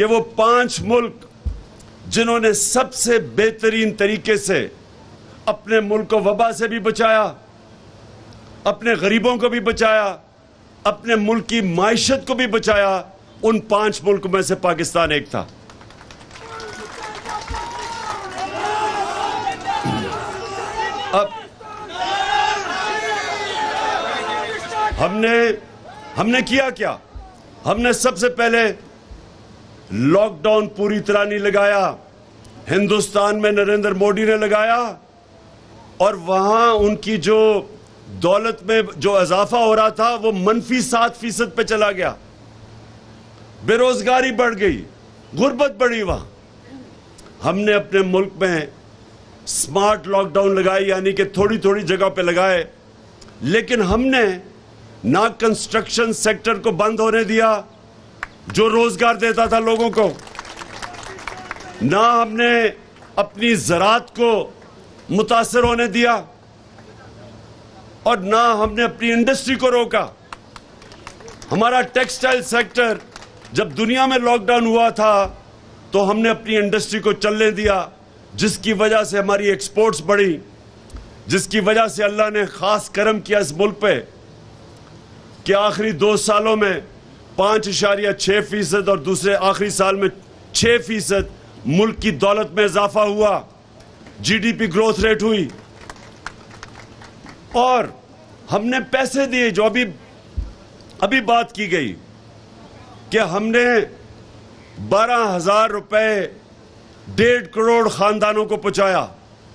کہ وہ 5 ملک جنہوں نے سب سے بہترین طریقے سے اپنے ملک کو وبا سے بھی بچایا، اپنے غریبوں کو بھی بچایا، اپنے ملک کی معیشت کو بھی بچایا، ان 5 ملک میں سے پاکستان ایک تھا۔ اب ہم نے کیا کیا؟ ہم نے سب سے پہلے لاک ڈاؤن پوری طرح نہیں لگایا، ہندوستان میں نریندر موڈی نے لگایا، اور وہاں ان کی جو دولت میں جو اضافہ ہو رہا تھا وہ -7% پہ چلا گیا، بے روزگاری بڑھ گئی، غربت بڑھی وہاں۔ ہم نے اپنے ملک میں سمارٹ لاک ڈاؤن لگائی، یعنی کہ تھوڑی تھوڑی جگہ پہ لگائے، لیکن ہم نے نہ کنسٹرکشن سیکٹر کو بند ہونے دیا جو روزگار دیتا تھا لوگوں کو، نہ ہم نے اپنی زراعت کو متاثر ہونے دیا، اور نہ ہم نے اپنی انڈسٹری کو روکا۔ ہمارا ٹیکسٹائل سیکٹر جب دنیا میں لاک ڈاؤن ہوا تھا تو ہم نے اپنی انڈسٹری کو چلنے دیا، جس کی وجہ سے ہماری ایکسپورٹس بڑھی، جس کی وجہ سے اللہ نے خاص کرم کیا اس ملک پہ کہ آخری 2 سالوں میں 5.6% اور دوسرے آخری سال میں 6% ملک کی دولت میں اضافہ ہوا، G D P growth rate ہوئی، اور ہم نے پیسے دیے جو ابھی بات کی گئی کہ ہم نے 12,000 روپے 1.5 کروڑ خاندانوں کو پہنچایا،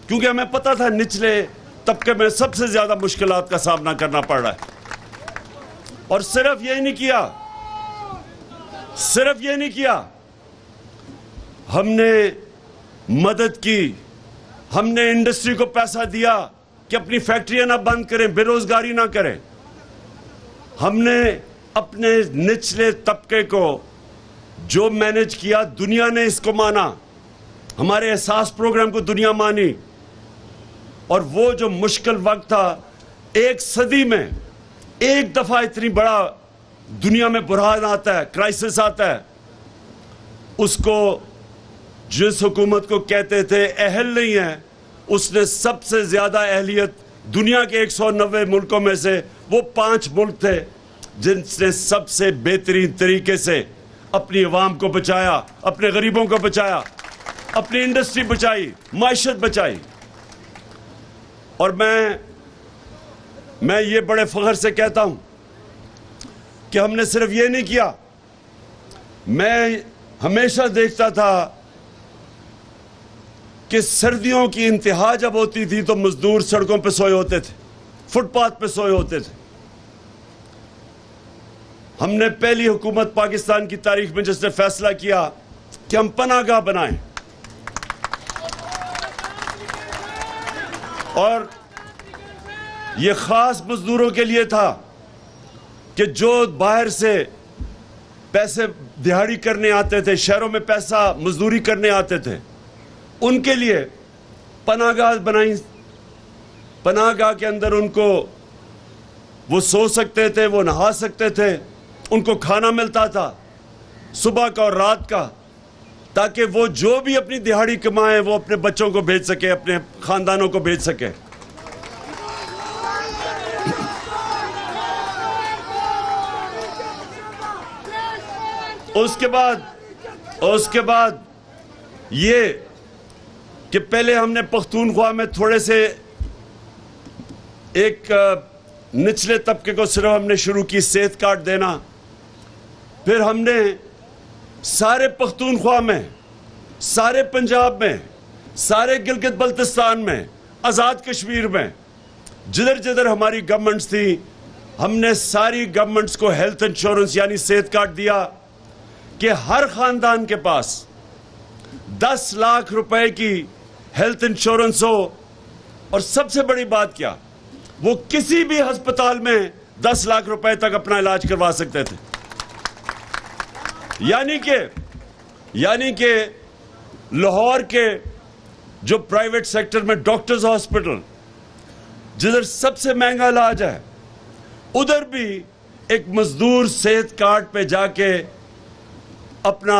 کیونکہ ہمیں پتا تھا نچلے طبقے میں سب سے زیادہ مشکلات کا سامنا کرنا پڑ رہا ہے۔ اور صرف یہ نہیں کیا، ہم نے مدد کی، ہم نے انڈسٹری کو پیسہ دیا کہ اپنی فیکٹریاں نہ بند کریں، بے روزگاری نہ کریں۔ ہم نے اپنے نچلے طبقے کو جو مینج کیا، دنیا نے اس کو مانا، ہمارے احساس پروگرام کو دنیا مانی، اور وہ جو مشکل وقت تھا، 1 صدی میں ایک دفعہ اتنی بڑا دنیا میں بحران آتا ہے، کرائسس آتا ہے، اس کو جس حکومت کو کہتے تھے اہل نہیں ہے، اس نے سب سے زیادہ اہلیت دنیا کے 190 ملکوں میں سے وہ 5 ملک تھے جن نے سب سے بہترین طریقے سے اپنی عوام کو بچایا، اپنے غریبوں کو بچایا، اپنی انڈسٹری بچائی، معیشت بچائی۔ اور میں یہ بڑے فخر سے کہتا ہوں کہ ہم نے صرف یہ نہیں کیا، میں ہمیشہ دیکھتا تھا کہ سردیوں کی انتہا جب ہوتی تھی تو مزدور سڑکوں پہ سوئے ہوتے تھے، فٹ پاتھ پہ سوئے ہوتے تھے۔ ہم نے پہلی حکومت پاکستان کی تاریخ میں جس نے فیصلہ کیا کہ ہم پناہ گاہ بنائیں، اور یہ خاص مزدوروں کے لیے تھا کہ جو باہر سے پیسے دہاڑی کرنے آتے تھے، شہروں میں پیسہ مزدوری کرنے آتے تھے، ان کے لیے پناہ گاہ بنائی۔ پناہ گاہ کے اندر ان کو وہ سو سکتے تھے، وہ نہا سکتے تھے، ان کو کھانا ملتا تھا صبح کا اور رات کا، تاکہ وہ جو بھی اپنی دہاڑی کمائیں وہ اپنے بچوں کو بھیج سکے، اپنے خاندانوں کو بھیج سکے۔ اس کے بعد یہ کہ پہلے ہم نے پختونخوا میں تھوڑے سے ایک نچلے طبقے کو صرف ہم نے شروع کی صحت کارڈ دینا، پھر ہم نے سارے پختونخوا میں، سارے پنجاب میں، سارے گلگت بلتستان میں، آزاد کشمیر میں، جدھر جدھر ہماری گورنمنٹس تھی، ہم نے ساری گورنمنٹس کو ہیلتھ انشورنس یعنی صحت کارڈ دیا کہ ہر خاندان کے پاس 10 لاکھ روپے کی ہیلتھ انشورنس ہو، اور سب سے بڑی بات کیا، وہ کسی بھی ہسپتال میں 10 لاکھ روپے تک اپنا علاج کروا سکتے تھے۔ یعنی کہ لاہور کے جو پرائیویٹ سیکٹر میں ڈاکٹرز ہاسپٹل جدھر سب سے مہنگا علاج ہے، ادھر بھی ایک مزدور صحت کارڈ پہ جا کے اپنا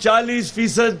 40%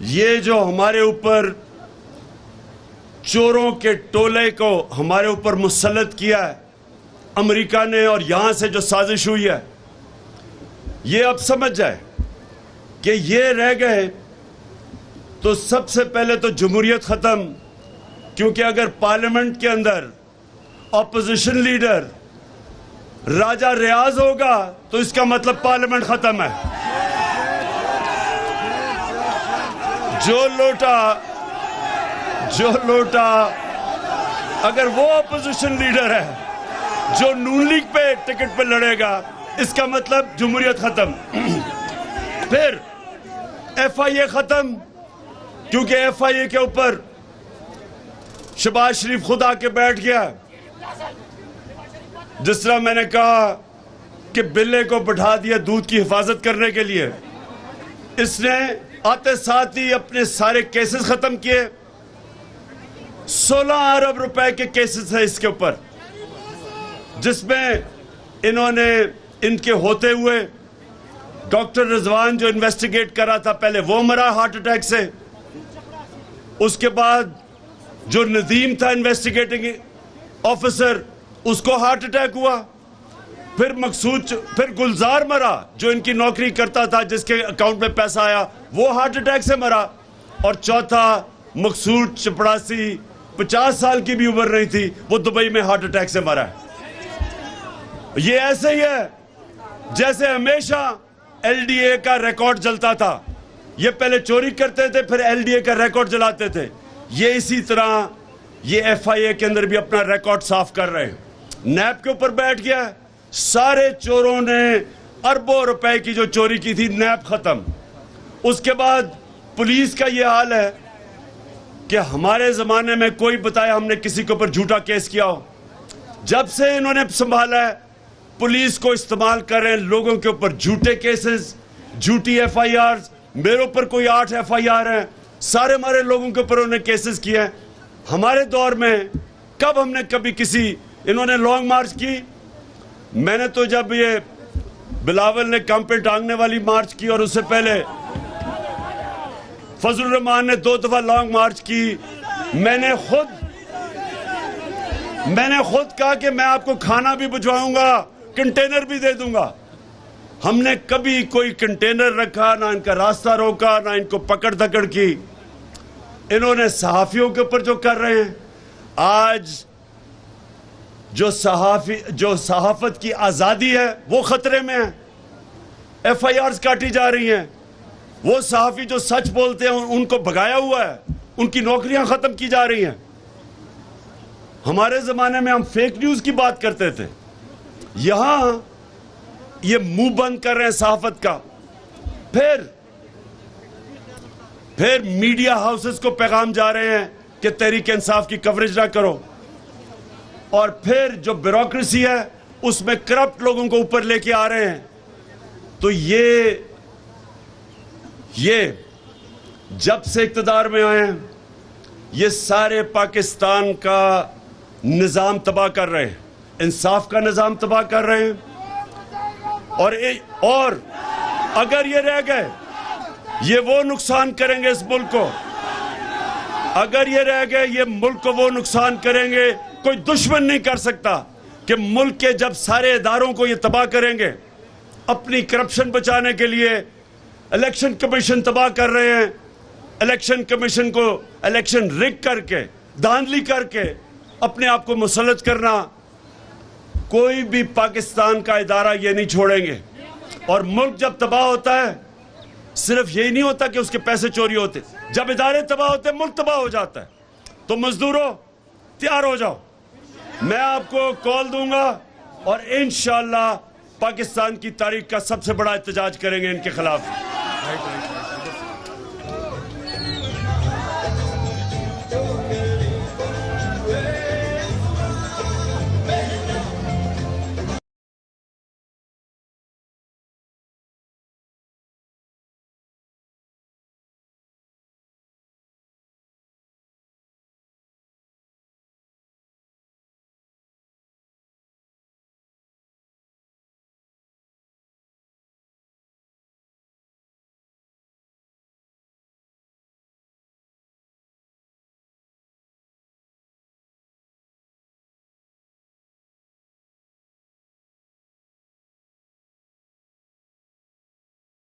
یہ جو ہمارے اوپر چوروں کے ٹولے کو ہمارے اوپر مسلط کیا ہے امریکہ نے، اور یہاں سے جو سازش ہوئی ہے، یہ اب سمجھ جائے کہ یہ رہ گئے تو سب سے پہلے تو جمہوریت ختم، کیونکہ اگر پارلیمنٹ کے اندر اپوزیشن لیڈر راجہ ریاض ہوگا تو اس کا مطلب پارلیمنٹ ختم ہے۔ جو لوٹا اگر وہ اپوزیشن لیڈر ہے جو نون لیگ پہ ٹکٹ پہ لڑے گا، اس کا مطلب جمہوریت ختم۔ پھر ایف آئی اے ختم، کیونکہ ایف آئی اے کے اوپر شہباز شریف خود آ کے بیٹھ گیا۔ جس طرح میں نے کہا کہ بلے کو بٹھا دیا دودھ کی حفاظت کرنے کے لیے، اس نے آتے ساتھ ہی اپنے سارے کیسز ختم کیے۔ 16 ارب روپے کے کیسز ہیں اس کے اوپر، جس میں انہوں نے ان کے ہوتے ہوئے ڈاکٹر رضوان جو انویسٹیگیٹ کر رہا تھا، پہلے وہ مرا ہارٹ اٹیک سے، اس کے بعد جو ندیم تھا انویسٹیگیٹنگ آفیسر، اس کو ہارٹ اٹیک ہوا، پھر گلزار مرا جو ان کی نوکری کرتا تھا، جس کے اکاؤنٹ میں پیسہ آیا، وہ ہارٹ اٹیک سے مرا، اور چوتھا مقصود چپڑاسی 50 سال کی بھی عمر نہیں تھی، وہ دبئی میں ہارٹ اٹیک سے مرا ہے۔ یہ ایسے ہی ہے جیسے ہمیشہ ایل ڈی اے کا ریکارڈ جلتا تھا، یہ پہلے چوری کرتے تھے پھر ایل ڈی اے کا ریکارڈ جلاتے تھے، یہ اسی طرح یہ ایف آئی اے کے اندر بھی اپنا ریکارڈ صاف کر رہے ہیں۔ نیب کے اوپر بیٹھ گیا، سارے چوروں نے اربوں روپے کی جو چوری کی تھی، نیب ختم۔ اس کے بعد پولیس کا یہ حال ہے کہ ہمارے زمانے میں کوئی بتایا ہم نے کسی کے اوپر جھوٹا کیس کیا ہو، جب سے انہوں نے سنبھالا ہے پولیس کو استعمال کر رہے ہیں لوگوں کے اوپر جھوٹے کیسز، جھوٹی ایف آئی آرز۔ میرے اوپر کوئی 8 ایف آئی آر ہیں، سارے ہمارے لوگوں کے اوپر انہوں نے کیسز کیے ہیں۔ ہمارے دور میں کب ہم نے کبھی انہوں نے لانگ مارچ کی؟ میں نے تو جب یہ بلاول نے کام پہ ٹانگنے والی مارچ کی، اور اس سے پہلے فضل الرحمان نے 2 دفعہ لانگ مارچ کی، میں نے خود کہا کہ میں آپ کو کھانا بھی بھجواؤں گا، کنٹینر بھی دے دوں گا۔ ہم نے کبھی کوئی کنٹینر رکھا، نہ ان کا راستہ روکا، نہ ان کو پکڑ دکڑ کی۔ انہوں نے صحافیوں کے اوپر جو کر رہے ہیں، آج جو صحافت کی آزادی ہے وہ خطرے میں ہے، ایف آئی آرز کاٹی جا رہی ہیں، وہ صحافی جو سچ بولتے ہیں ان کو بھگایا ہوا ہے، ان کی نوکریاں ختم کی جا رہی ہیں۔ ہمارے زمانے میں ہم فیک نیوز کی بات کرتے تھے، یہاں یہ منہ بند کر رہے ہیں صحافت کا۔ پھر میڈیا ہاؤسز کو پیغام جا رہے ہیں کہ تحریک انصاف کی کوریج نہ کرو، اور پھر جو بیوروکریسی ہے اس میں کرپٹ لوگوں کو اوپر لے کے آ رہے ہیں۔ تو یہ جب سے اقتدار میں آئے ہیں، یہ سارے پاکستان کا نظام تباہ کر رہے ہیں، انصاف کا نظام تباہ کر رہے ہیں۔ اور اگر یہ رہ گئے، یہ وہ نقصان کریں گے اس ملک کو، اگر یہ رہ گئے یہ ملک کو وہ نقصان کریں گے، کوئی دشمن نہیں کر سکتا کہ ملک کے جب سارے اداروں کو یہ تباہ کریں گے۔ اپنی کرپشن بچانے کے لیے الیکشن کمیشن تباہ کر رہے ہیں، الیکشن کمیشن کو الیکشن رگ کر کے، دھاندلی کر کے اپنے آپ کو مسلط کرنا۔ کوئی بھی پاکستان کا ادارہ یہ نہیں چھوڑیں گے۔ اور ملک جب تباہ ہوتا ہے، صرف یہی نہیں ہوتا کہ اس کے پیسے چوری ہوتے، جب ادارے تباہ ہوتے ہیں ملک تباہ ہو جاتا ہے۔ تو مزدوروں تیار ہو جاؤ، میں آپ کو کال دوں گا، اور انشاءاللہ پاکستان کی تاریخ کا سب سے بڑا احتجاج کریں گے ان کے خلاف۔